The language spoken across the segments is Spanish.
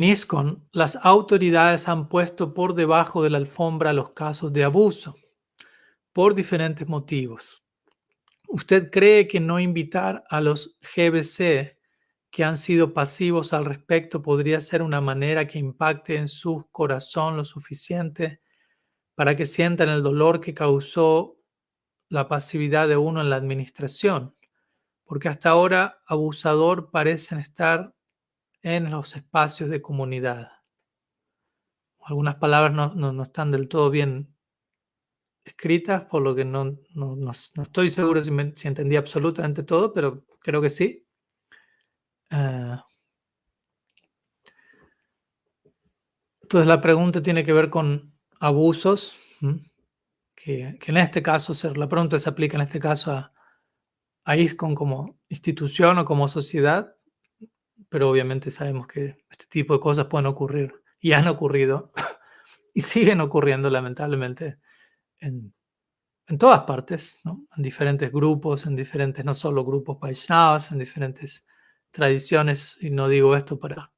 ISKCON, las autoridades han puesto por debajo de la alfombra los casos de abuso por diferentes motivos. ¿Usted cree que no invitar a los GBC que han sido pasivos al respecto podría ser una manera que impacte en su corazón lo suficiente para que sientan el dolor que causó la pasividad de uno en la administración? Porque hasta ahora abusador parecen estar en los espacios de comunidad. Algunas palabras no están del todo bien escritas, por lo que no estoy seguro si entendí absolutamente todo, pero creo que sí. Entonces la pregunta tiene que ver con abusos, que en este caso, la pregunta se aplica en este caso a ISKCON como institución o como sociedad, pero obviamente sabemos que este tipo de cosas pueden ocurrir y han ocurrido y siguen ocurriendo lamentablemente en todas partes, ¿no? En diferentes grupos, en diferentes, no solo grupos Vaishnavas, en diferentes tradiciones, y no digo esto para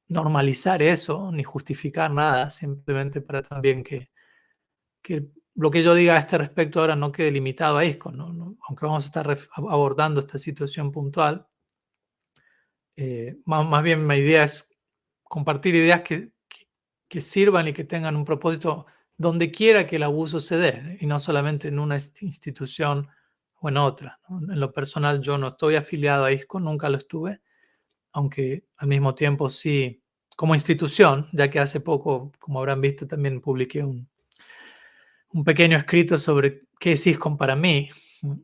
normalizar eso, ni justificar nada, simplemente para también que lo que yo diga a este respecto ahora no quede limitado a ISKCON, ¿no? Aunque vamos a estar abordando esta situación puntual, más bien mi idea es compartir ideas que sirvan y que tengan un propósito donde quiera que el abuso se dé, y no solamente en una institución o en otra, ¿no? En lo personal yo no estoy afiliado a ISKCON, nunca lo estuve, aunque al mismo tiempo sí, como institución, ya que hace poco, como habrán visto, también publiqué un pequeño escrito sobre qué es ISKCON para mí, ¿no?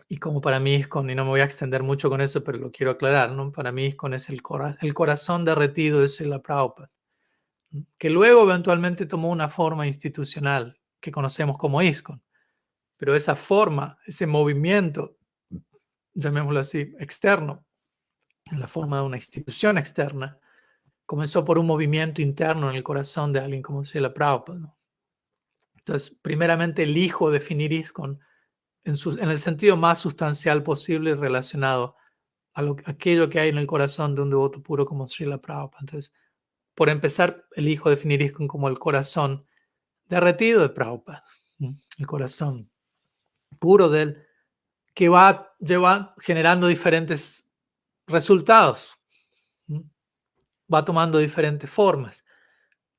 Y como para mí ISKCON, y no me voy a extender mucho con eso, pero lo quiero aclarar, ¿no? Para mí ISKCON es el corazón derretido de Srila Prabhupada, que luego eventualmente tomó una forma institucional que conocemos como ISKCON. Pero esa forma, ese movimiento, llamémoslo así, externo, en la forma de una institución externa, comenzó por un movimiento interno en el corazón de alguien como Srila Prabhupada, ¿no? Entonces, primeramente elijo definir ISKCON en el sentido más sustancial posible relacionado a aquello que hay en el corazón de un devoto puro como Srila Prabhupada. Entonces, por empezar, elijo definir ISKCON como el corazón derretido de Prabhupada, el corazón puro de él, que va generando diferentes resultados, va tomando diferentes formas.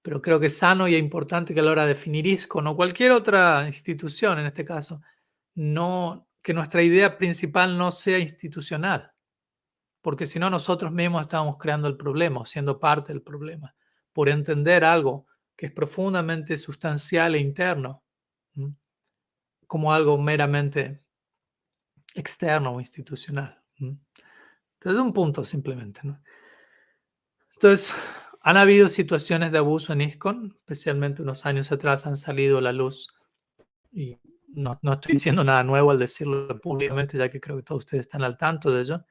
Pero creo que es sano y es importante que a la hora de definir ISKCON o cualquier otra institución, en este caso, que nuestra idea principal no sea institucional, porque si no nosotros mismos estamos creando el problema, o siendo parte del problema, por entender algo que es profundamente sustancial e interno, como algo meramente externo o institucional. Entonces, un punto simplemente, ¿no? Entonces, han habido situaciones de abuso en ISKCON, especialmente unos años atrás han salido a la luz, y no estoy diciendo nada nuevo al decirlo públicamente, ya que creo que todos ustedes están al tanto de ello.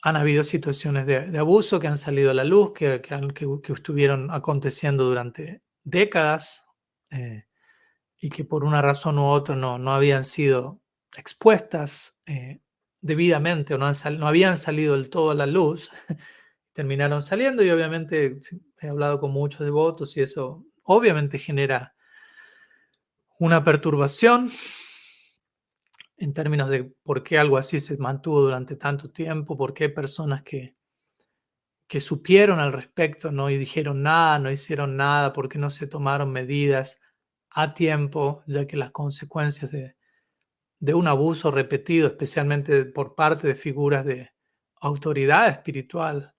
Han habido situaciones de abuso que han salido a la luz, que estuvieron aconteciendo durante décadas, y que por una razón u otra no habían sido expuestas debidamente, o no habían salido del todo a la luz. Terminaron saliendo, y obviamente he hablado con muchos devotos y eso obviamente genera una perturbación en términos de por qué algo así se mantuvo durante tanto tiempo, por qué personas que supieron al respecto no dijeron nada, no hicieron nada, por qué no se tomaron medidas a tiempo, ya que las consecuencias de un abuso repetido, especialmente por parte de figuras de autoridad espiritual,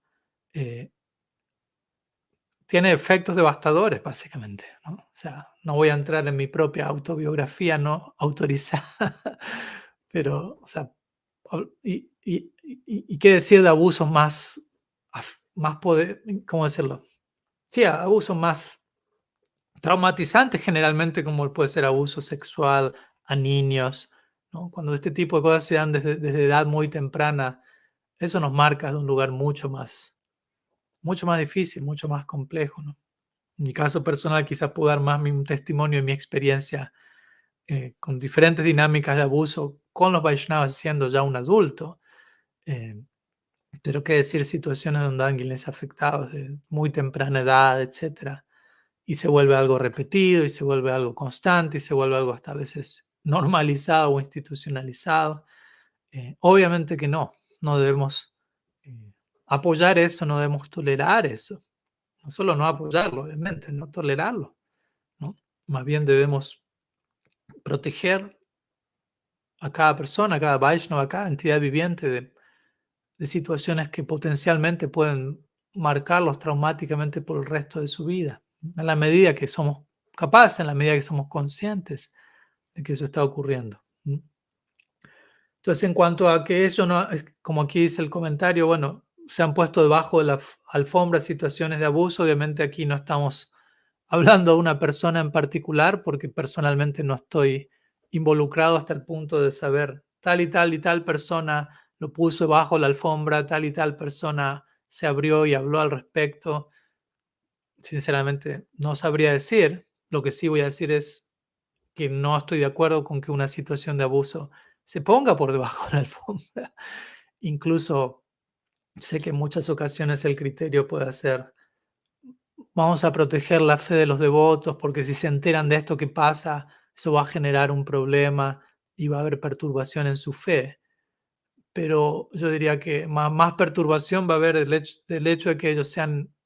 tiene efectos devastadores, básicamente, ¿no? O sea, no voy a entrar en mi propia autobiografía no autorizada, pero, o sea, y qué decir de abusos más poder, ¿cómo decirlo? Sí, abusos más traumatizantes generalmente, como puede ser abuso sexual a niños, ¿no? Cuando este tipo de cosas se dan desde edad muy temprana, eso nos marca de un lugar mucho más difícil, mucho más complejo, ¿no? En mi caso personal quizás puedo dar más un testimonio de mi experiencia con diferentes dinámicas de abuso con los Vaishnavas siendo ya un adulto. Pero qué decir situaciones donde alguien es afectado desde muy temprana edad, etcétera, y se vuelve algo repetido, y se vuelve algo constante, y se vuelve algo hasta a veces normalizado o institucionalizado. Obviamente que no debemos apoyar eso, no debemos tolerar eso. No solo no apoyarlo, obviamente, no tolerarlo, ¿no? Más bien debemos proteger a cada persona, a cada Vaishnava, a cada entidad viviente de situaciones que potencialmente pueden marcarlos traumáticamente por el resto de su vida, en la medida que somos capaces, en la medida que somos conscientes de que eso está ocurriendo. Entonces, en cuanto a que eso no, como aquí dice el comentario, bueno, se han puesto debajo de la alfombra situaciones de abuso, obviamente aquí no estamos hablando de una persona en particular, porque personalmente no estoy involucrado hasta el punto de saber tal y tal persona lo puso bajo la alfombra, tal y tal persona se abrió y habló al respecto. Sinceramente, no sabría decir. Lo que sí voy a decir es que no estoy de acuerdo con que una situación de abuso se ponga por debajo de la alfombra. Incluso sé que en muchas ocasiones el criterio puede ser: vamos a proteger la fe de los devotos, porque si se enteran de esto que pasa, eso va a generar un problema y va a haber perturbación en su fe. Pero yo diría que más perturbación va a haber del hecho de que ellos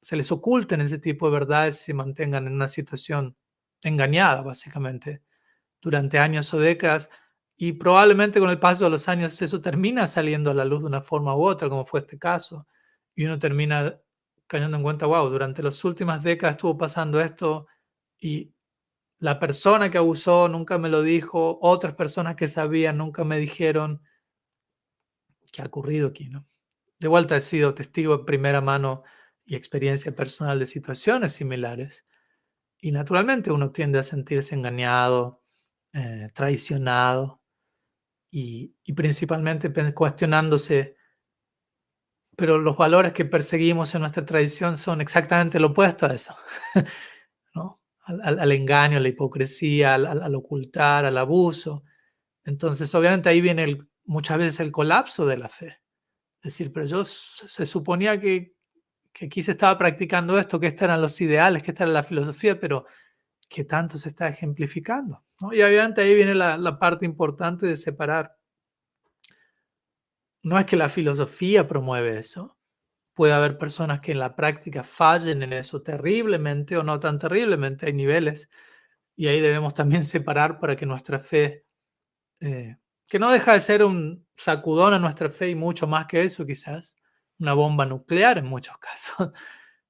se les oculten ese tipo de verdades y se mantengan en una situación engañada, básicamente, durante años o décadas. Y probablemente con el paso de los años eso termina saliendo a la luz de una forma u otra, como fue este caso, y uno termina cayendo en cuenta: wow, durante las últimas décadas estuvo pasando esto y la persona que abusó nunca me lo dijo, otras personas que sabían nunca me dijeron. ¿Qué ha ocurrido aquí, no? De vuelta he sido testigo de primera mano y experiencia personal de situaciones similares, y naturalmente uno tiende a sentirse engañado, traicionado, y principalmente cuestionándose, pero los valores que perseguimos en nuestra tradición son exactamente lo opuesto a eso, ¿no? Al engaño, a la hipocresía, al ocultar, al abuso. Entonces, obviamente ahí viene muchas veces el colapso de la fe. Es decir, pero se suponía que aquí se estaba practicando esto, que estos eran los ideales, que esta era la filosofía, pero ¿qué tanto se está ejemplificando? ¿No? Y obviamente ahí viene la parte importante de separar. No es que la filosofía promueve eso. Puede haber personas que en la práctica fallen en eso terriblemente o no tan terriblemente. Hay niveles. Y ahí debemos también separar para que nuestra fe, que no deja de ser un sacudón a nuestra fe y mucho más que eso quizás, una bomba nuclear en muchos casos,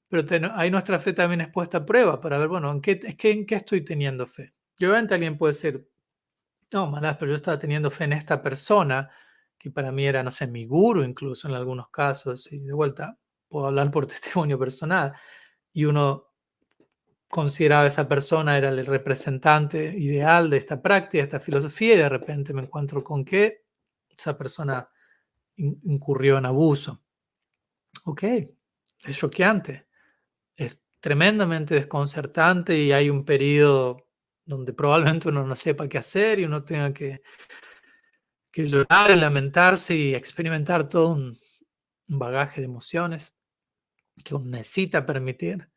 pero ahí nuestra fe también es puesta a prueba para ver, bueno, ¿en qué estoy teniendo fe? Y obviamente alguien puede decir: no, Manas, pero yo estaba teniendo fe en esta persona, que para mí era, no sé, mi guru incluso en algunos casos, y de vuelta, puedo hablar por testimonio personal, y uno consideraba a esa persona era el representante ideal de esta práctica, de esta filosofía, y de repente me encuentro con que esa persona incurrió en abuso. Ok, es choqueante, es tremendamente desconcertante, y hay un periodo donde probablemente uno no sepa qué hacer y uno tenga que llorar, lamentarse y experimentar todo un bagaje de emociones que uno necesita permitir.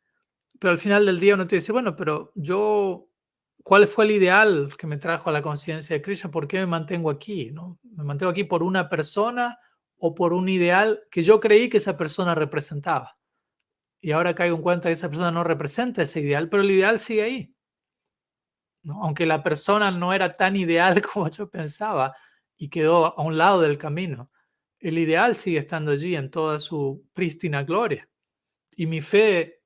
Pero al final del día uno te dice: bueno, pero yo, ¿cuál fue el ideal que me trajo a la conciencia de Krishna? ¿Por qué me mantengo aquí? ¿No? ¿Me mantengo aquí por una persona o por un ideal que yo creí que esa persona representaba? Y ahora caigo en cuenta que esa persona no representa ese ideal, pero el ideal sigue ahí, ¿no? Aunque la persona no era tan ideal como yo pensaba y quedó a un lado del camino, el ideal sigue estando allí en toda su prístina gloria. Y mi fe,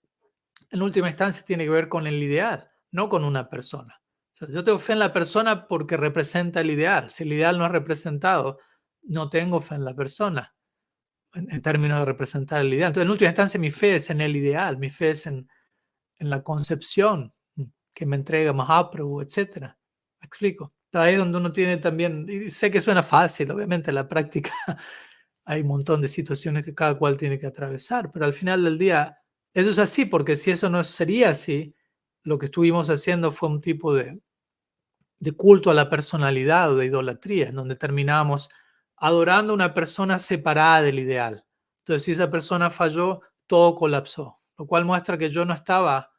en última instancia, tiene que ver con el ideal, no con una persona. O sea, yo tengo fe en la persona porque representa el ideal. Si el ideal no es representado, no tengo fe en la persona, en términos de representar el ideal. Entonces, en última instancia, mi fe es en el ideal, mi fe es en la concepción que me entrega Mahaprabhu, etcétera. ¿Me explico? Ahí es donde uno tiene también, y sé que suena fácil, obviamente en la práctica hay un montón de situaciones que cada cual tiene que atravesar, pero al final del día eso es así, porque si eso no sería así, lo que estuvimos haciendo fue un tipo de culto a la personalidad o de idolatría, en donde terminábamos adorando a una persona separada del ideal. Entonces, si esa persona falló, todo colapsó, lo cual muestra que yo no estaba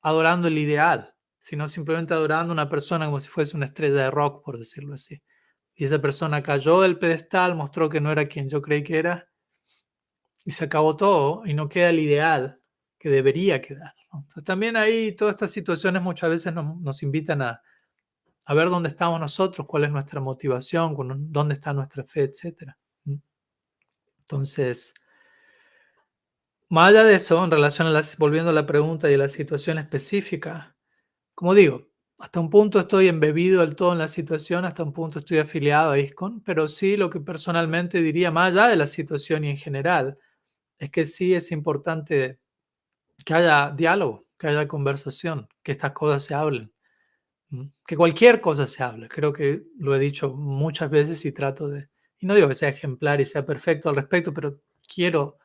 adorando el ideal, sino simplemente adorando a una persona como si fuese una estrella de rock, por decirlo así. Y esa persona cayó del pedestal, mostró que no era quien yo creí que era, y se acabó todo, y no queda el ideal que debería quedar, ¿no? Entonces, también ahí todas estas situaciones muchas veces nos invitan a ver dónde estamos nosotros, cuál es nuestra motivación, dónde está nuestra fe, etcétera. Entonces, más allá de eso, en relación a volviendo a la pregunta y a la situación específica, como digo, hasta un punto estoy embebido del todo en la situación, hasta un punto estoy afiliado a ISKCON, pero sí lo que personalmente diría, más allá de la situación y en general, es que sí es importante que haya diálogo, que haya conversación, que estas cosas se hablen, que cualquier cosa se hable. Creo que lo he dicho muchas veces y trato de, y no digo que sea ejemplar y sea perfecto al respecto, pero quiero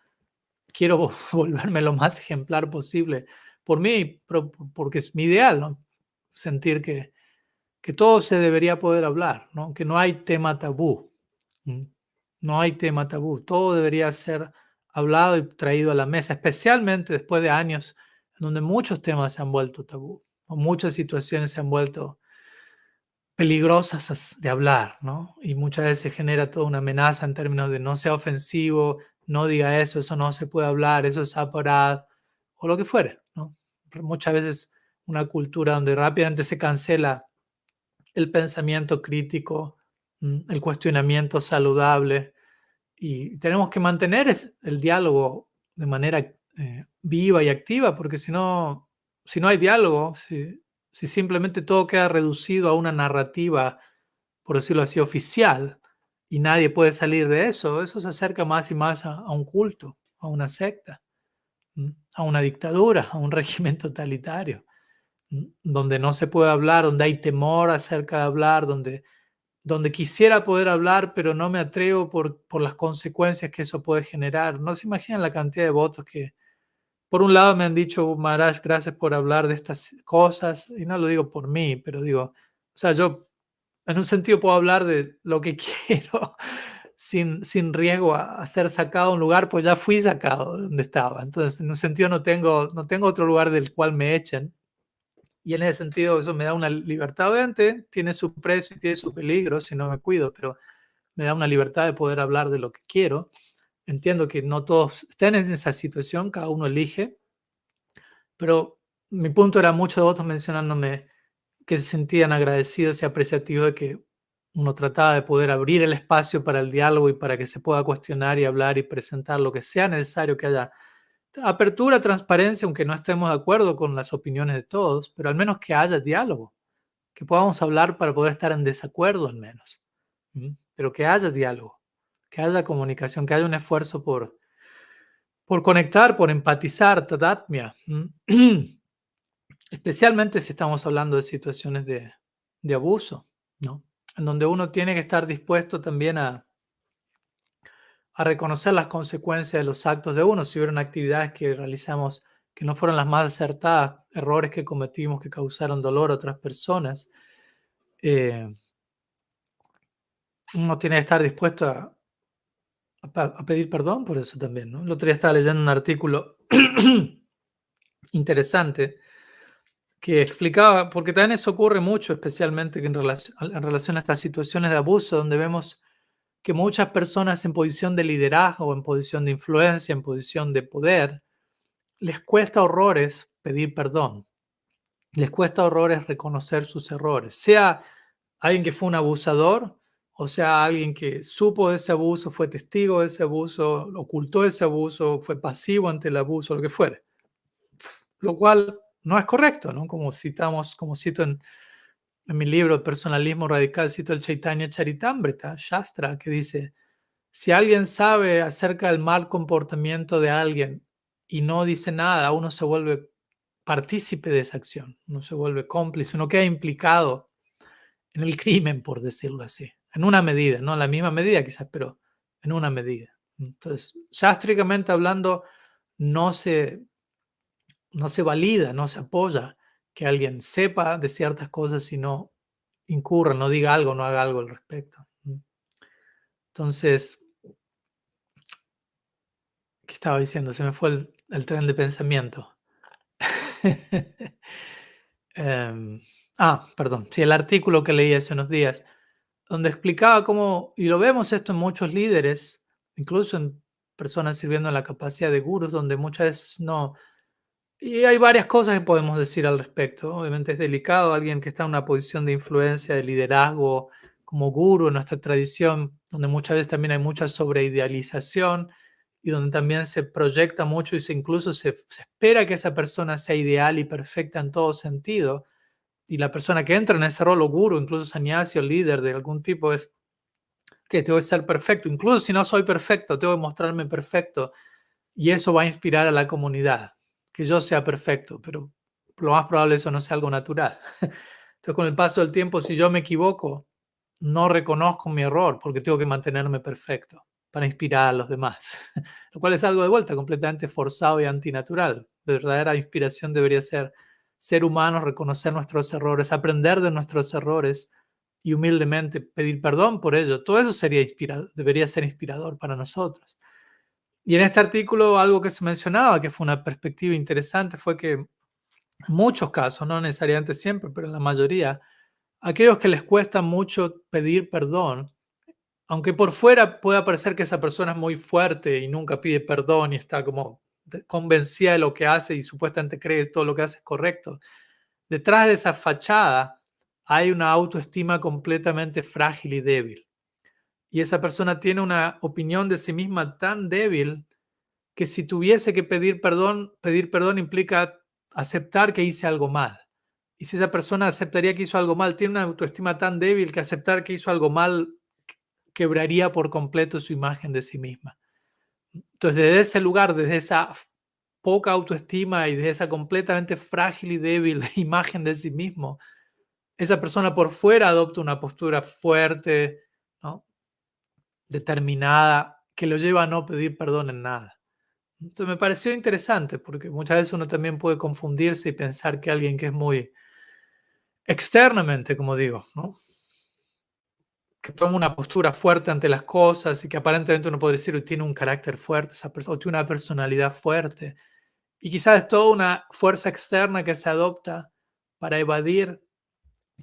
volverme lo más ejemplar posible por mí, porque es mi ideal, ¿no? Sentir que todo se debería poder hablar, ¿no? Que no hay tema tabú. ¿M? No hay tema tabú. Todo debería ser hablado y traído a la mesa, especialmente después de años en donde muchos temas se han vuelto tabú, o muchas situaciones se han vuelto peligrosas de hablar, ¿no? Y muchas veces genera toda una amenaza en términos de no sea ofensivo, no diga eso, eso no se puede hablar, eso es aparad, o lo que fuere, ¿no? Pero muchas veces una cultura donde rápidamente se cancela el pensamiento crítico, el cuestionamiento saludable, y tenemos que mantener el diálogo de manera viva y activa, porque si no hay diálogo, si simplemente todo queda reducido a una narrativa, por decirlo así, oficial, y nadie puede salir de eso, eso se acerca más y más a un culto, a una secta, a una dictadura, a un régimen totalitario, donde no se puede hablar, donde hay temor acerca de hablar, donde quisiera poder hablar, pero no me atrevo por las consecuencias que eso puede generar. No se imaginan la cantidad de votos que, por un lado, me han dicho, Maharaj, gracias por hablar de estas cosas, y no lo digo por mí, pero digo, o sea, yo en un sentido puedo hablar de lo que quiero sin riesgo a ser sacado a un lugar, pues ya fui sacado de donde estaba. Entonces, en un sentido no tengo otro lugar del cual me echen. Y en ese sentido eso me da una libertad. Obviamente tiene su precio y tiene su peligro si no me cuido, pero me da una libertad de poder hablar de lo que quiero. Entiendo que no todos estén en esa situación, cada uno elige, pero mi punto era muchos de otros mencionándome que se sentían agradecidos y apreciativos de que uno trataba de poder abrir el espacio para el diálogo y para que se pueda cuestionar y hablar y presentar lo que sea necesario, que haya apertura, transparencia, aunque no estemos de acuerdo con las opiniones de todos, pero al menos que haya diálogo, que podamos hablar para poder estar en desacuerdo al menos, pero que haya diálogo, que haya comunicación, que haya un esfuerzo por conectar, por empatizar, tadatmia, especialmente si estamos hablando de situaciones de abuso, ¿no? En donde uno tiene que estar dispuesto también a reconocer las consecuencias de los actos de uno. Si hubieron actividades que realizamos que no fueron las más acertadas, errores que cometimos que causaron dolor a otras personas, eh, uno tiene que estar dispuesto a pedir perdón por eso también, ¿no? El otro día estaba leyendo un artículo interesante que explicaba, porque también eso ocurre mucho, especialmente en relación a estas situaciones de abuso, donde vemos que muchas personas en posición de liderazgo, en posición de influencia, en posición de poder, les cuesta horrores pedir perdón, les cuesta horrores reconocer sus errores, sea alguien que fue un abusador, o sea alguien que supo de ese abuso, fue testigo de ese abuso, ocultó ese abuso, fue pasivo ante el abuso, lo que fuere. Lo cual no es correcto, ¿no? Como cito en mi libro Personalismo Radical, cito el Chaitanya Charitamrita, Shastra, que dice, si alguien sabe acerca del mal comportamiento de alguien y no dice nada, uno se vuelve partícipe de esa acción, uno se vuelve cómplice, uno queda implicado en el crimen, por decirlo así, en una medida, no en la misma medida quizás, pero en una medida. Entonces, sástricamente hablando, no se, no se valida, no se apoya que alguien sepa de ciertas cosas y no incurra, no diga algo, no haga algo al respecto. Entonces, ¿Qué estaba diciendo? Se me fue el tren de pensamiento. Em, perdón. Sí, el artículo que leí hace unos días, donde explicaba cómo, y lo vemos esto en muchos líderes, incluso en personas sirviendo en la capacidad de gurús, donde muchas veces no. Y hay varias cosas que podemos decir al respecto. Obviamente es delicado alguien que está en una posición de influencia, de liderazgo, como gurú en nuestra tradición, donde muchas veces también hay mucha sobreidealización y donde también se proyecta mucho y incluso se espera que esa persona sea ideal y perfecta en todo sentido. Y la persona que entra en ese rol, o gurú, incluso sannyasi o líder de algún tipo, es que tengo que ser perfecto. Incluso si no soy perfecto, tengo que mostrarme perfecto. Y eso va a inspirar a la comunidad, que yo sea perfecto, pero lo más probable eso no sea algo natural. Entonces, con el paso del tiempo, si yo me equivoco, no reconozco mi error porque tengo que mantenerme perfecto para inspirar a los demás, lo cual es algo de vuelta completamente forzado y antinatural. La verdadera inspiración debería ser humanos, reconocer nuestros errores, aprender de nuestros errores y humildemente pedir perdón por ello. Todo eso debería ser inspirador para nosotros. Y en este artículo algo que se mencionaba, que fue una perspectiva interesante, fue que en muchos casos, no necesariamente siempre, pero en la mayoría, aquellos que les cuesta mucho pedir perdón, aunque por fuera pueda parecer que esa persona es muy fuerte y nunca pide perdón y está como convencida de lo que hace y supuestamente cree que todo lo que hace es correcto, detrás de esa fachada hay una autoestima completamente frágil y débil. Y esa persona tiene una opinión de sí misma tan débil que si tuviese que pedir perdón implica aceptar que hice algo mal. Y si esa persona aceptaría que hizo algo mal, tiene una autoestima tan débil que aceptar que hizo algo mal quebraría por completo su imagen de sí misma. Entonces, desde ese lugar, desde esa poca autoestima y desde esa completamente frágil y débil imagen de sí mismo, esa persona por fuera adopta una postura fuerte, ¿no? Determinada, que lo lleva a no pedir perdón en nada. Entonces me pareció interesante porque muchas veces uno también puede confundirse y pensar que alguien que es muy externamente, como digo, ¿no? Que toma una postura fuerte ante las cosas y que aparentemente uno puede decir que tiene un carácter fuerte, esa persona, o tiene una personalidad fuerte. Y quizás es toda una fuerza externa que se adopta para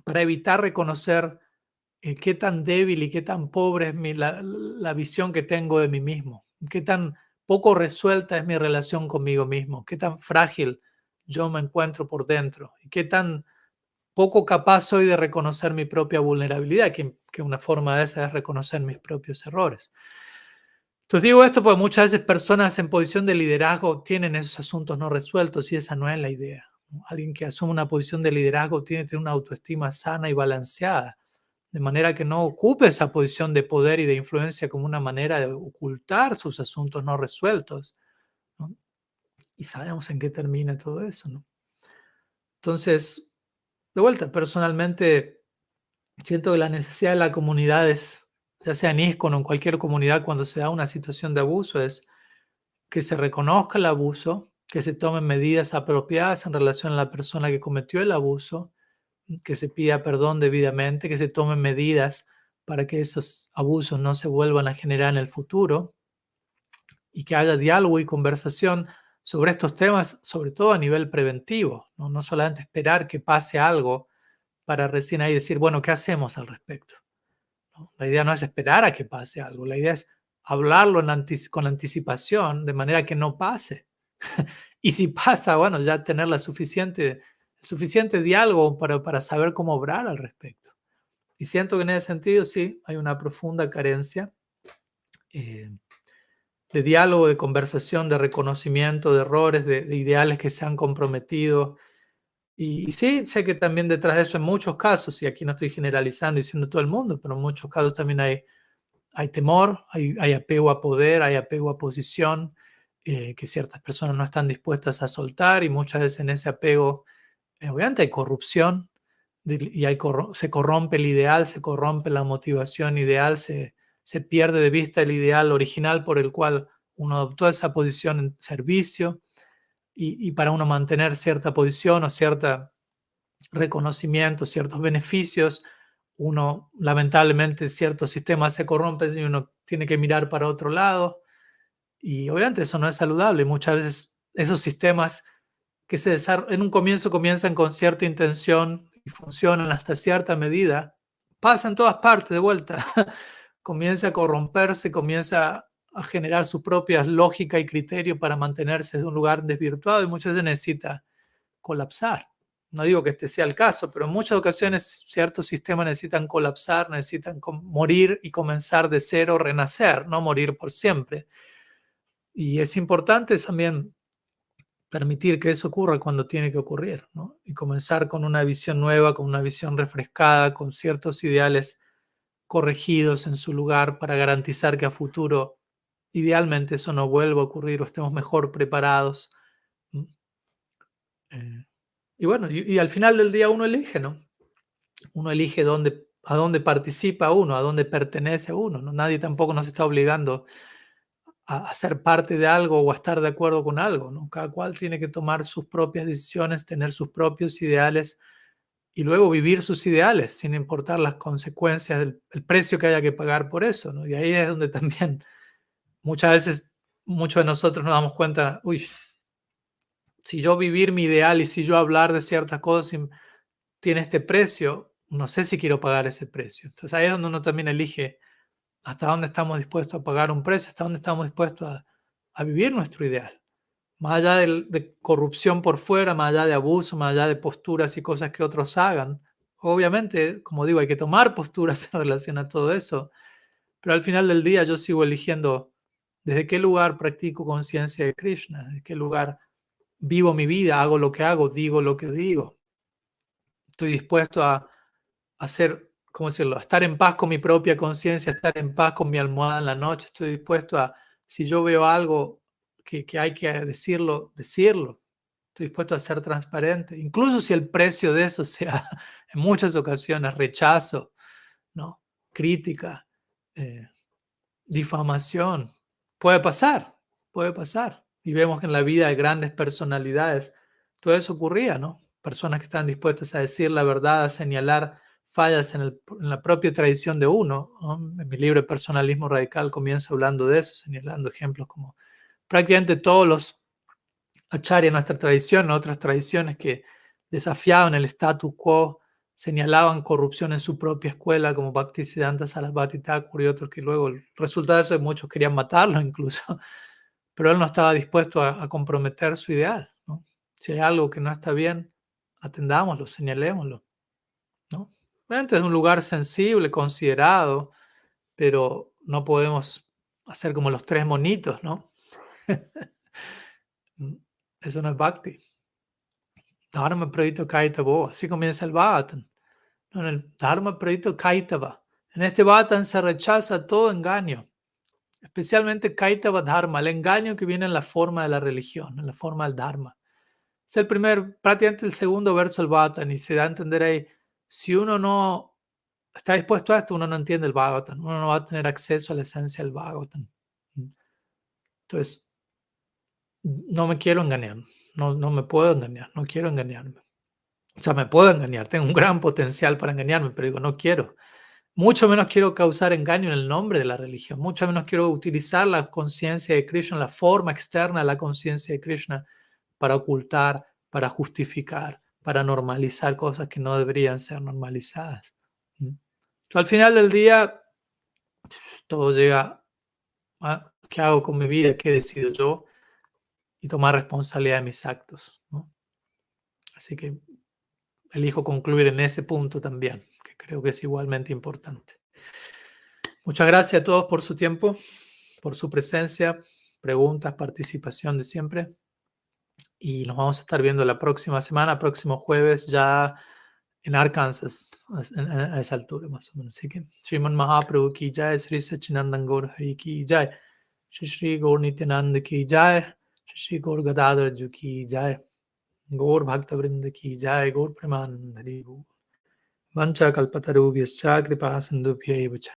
para evitar reconocer qué tan débil y qué tan pobre es la visión que tengo de mí mismo, qué tan poco resuelta es mi relación conmigo mismo, qué tan frágil yo me encuentro por dentro y qué tan poco capaz soy de reconocer mi propia vulnerabilidad, que una forma de esa es reconocer mis propios errores. Entonces digo esto porque muchas veces personas en posición de liderazgo tienen esos asuntos no resueltos y esa no es la idea, ¿no? Alguien que asume una posición de liderazgo tiene que tener una autoestima sana y balanceada, de manera que no ocupe esa posición de poder y de influencia como una manera de ocultar sus asuntos no resueltos, ¿no? Y sabemos en qué termina todo eso, ¿no? Entonces, de vuelta, personalmente siento que la necesidad de la comunidad es, ya sea en ISKCON o en cualquier comunidad, cuando se da una situación de abuso, es que se reconozca el abuso, que se tomen medidas apropiadas en relación a la persona que cometió el abuso, que se pida perdón debidamente, que se tomen medidas para que esos abusos no se vuelvan a generar en el futuro y que haya diálogo y conversación sobre estos temas, sobre todo a nivel preventivo, ¿no? No solamente esperar que pase algo para recién ahí decir, bueno, ¿qué hacemos al respecto? ¿No? La idea no es esperar a que pase algo, la idea es hablarlo con anticipación de manera que no pase. Y si pasa, bueno, ya tener suficiente diálogo para saber cómo obrar al respecto. Y siento que en ese sentido sí, hay una profunda carencia eh, de diálogo, de conversación, de reconocimiento de errores, de ideales que se han comprometido. Y sí, sé que también detrás de eso en muchos casos, y aquí no estoy generalizando y diciendo todo el mundo, pero en muchos casos también hay temor, hay apego a poder, hay apego a posición, que ciertas personas no están dispuestas a soltar y muchas veces en ese apego, obviamente hay corrupción y se corrompe el ideal, se corrompe la motivación ideal, se pierde de vista el ideal original por el cual uno adoptó esa posición en servicio y para uno mantener cierta posición o cierto reconocimiento, ciertos beneficios, uno lamentablemente ciertos sistemas se corrompen y uno tiene que mirar para otro lado Y obviamente eso no es saludable. Muchas veces esos sistemas que en un comienzo comienzan con cierta intención y funcionan hasta cierta medida, pasa en todas partes de vuelta. Comienza a corromperse, comienza a generar su propia lógica y criterio para mantenerse en un lugar desvirtuado y muchas veces necesita colapsar. No digo que este sea el caso, pero en muchas ocasiones ciertos sistemas necesitan colapsar, necesitan morir y comenzar de cero, renacer, no morir por siempre. Y es importante también permitir que eso ocurra cuando tiene que ocurrir, ¿no? Y comenzar con una visión nueva, con una visión refrescada, con ciertos ideales corregidos en su lugar para garantizar que a futuro, idealmente, eso no vuelva a ocurrir o estemos mejor preparados. ¿Mm? Eh, y bueno, y al final del día uno elige, ¿no? Uno elige a dónde participa uno, a dónde pertenece uno, ¿no? Nadie tampoco nos está obligando a ser parte de algo o a estar de acuerdo con algo, ¿no? Cada cual tiene que tomar sus propias decisiones, tener sus propios ideales y luego vivir sus ideales sin importar las consecuencias el precio que haya que pagar por eso, ¿no? Y ahí es donde también muchas veces muchos de nosotros nos damos cuenta, uy, si yo vivir mi ideal y si yo hablar de ciertas cosas tiene este precio, no sé si quiero pagar ese precio. Entonces ahí es donde uno también elige hasta dónde estamos dispuestos a pagar un precio, hasta dónde estamos dispuestos a vivir nuestro ideal. Más allá de corrupción por fuera, más allá de abuso, más allá de posturas y cosas que otros hagan. Obviamente, como digo, hay que tomar posturas en relación a todo eso, pero al final del día yo sigo eligiendo desde qué lugar practico conciencia de Krishna, desde qué lugar vivo mi vida, hago lo que hago, digo lo que digo. Estoy dispuesto a hacer, ¿cómo decirlo? A estar en paz con mi propia conciencia, estar en paz con mi almohada en la noche. Estoy dispuesto a, si yo veo algo que hay que decirlo, decirlo. Estoy dispuesto a ser transparente, incluso si el precio de eso sea en muchas ocasiones rechazo, ¿no? Crítica, eh, difamación. Puede pasar, puede pasar. Y vemos que en la vida de grandes personalidades todo eso ocurría, ¿no? Personas que están dispuestas a decir la verdad, a señalar fallas en la propia tradición de uno, ¿no? En mi libro de Personalismo Radical comienzo hablando de eso, señalando ejemplos como prácticamente todos los acharyas de nuestra tradición, otras tradiciones que desafiaban el status quo, señalaban corrupción en su propia escuela, como Bhaktisiddhanta Sarasvati Thakur y otros que luego el resultado de eso es que muchos querían matarlo incluso, pero él no estaba dispuesto a comprometer su ideal, ¿no? Si hay algo que no está bien, atendámoslo, señalémoslo, ¿no? Obviamente es un lugar sensible, considerado, pero no podemos hacer como los tres monitos, ¿no? Eso no es Bhakti. Dharma Pradito Kaitavo, así comienza el Bhagavatam. En el Dharma Pradito Kaitava. En este Bhagavatam se rechaza todo engaño, especialmente Kaitava Dharma, el engaño que viene en la forma de la religión, en la forma del Dharma. Es el primer, prácticamente el segundo verso del Bhagavatam y se da a entender ahí, si uno no está dispuesto a esto, uno no entiende el Bhagavatam, uno no va a tener acceso a la esencia del Bhagavatam. Entonces, no me quiero engañar, no me puedo engañar, no quiero engañarme. O sea, me puedo engañar, tengo un gran potencial para engañarme, pero digo, no quiero. Mucho menos quiero causar engaño en el nombre de la religión, mucho menos quiero utilizar la conciencia de Krishna, la forma externa de la conciencia de Krishna para ocultar, para justificar, para normalizar cosas que no deberían ser normalizadas. Entonces, al final del día, todo llega a qué hago con mi vida, qué decido yo y tomar responsabilidad de mis actos, ¿no? Así que elijo concluir en ese punto también, que creo que es igualmente importante. Muchas gracias a todos por su tiempo, por su presencia, preguntas, participación de siempre. Y nos vamos a estar viendo la próxima semana, próximo jueves, ya en Arkansas, a esa altura más o menos. Así que, Sriman Mahaprabhu ki jai, Sri Sachinandan Gaur Hari ki jai, Shri Gaur Nityananda ki jai, Shri Gaur Gadadhar Ju ki jai, Gaur Bhakta Vrinda ki jai, Gaur Premanand Hari Bol. Vancha kalpatarubhyascha kripa sindhubhya eva cha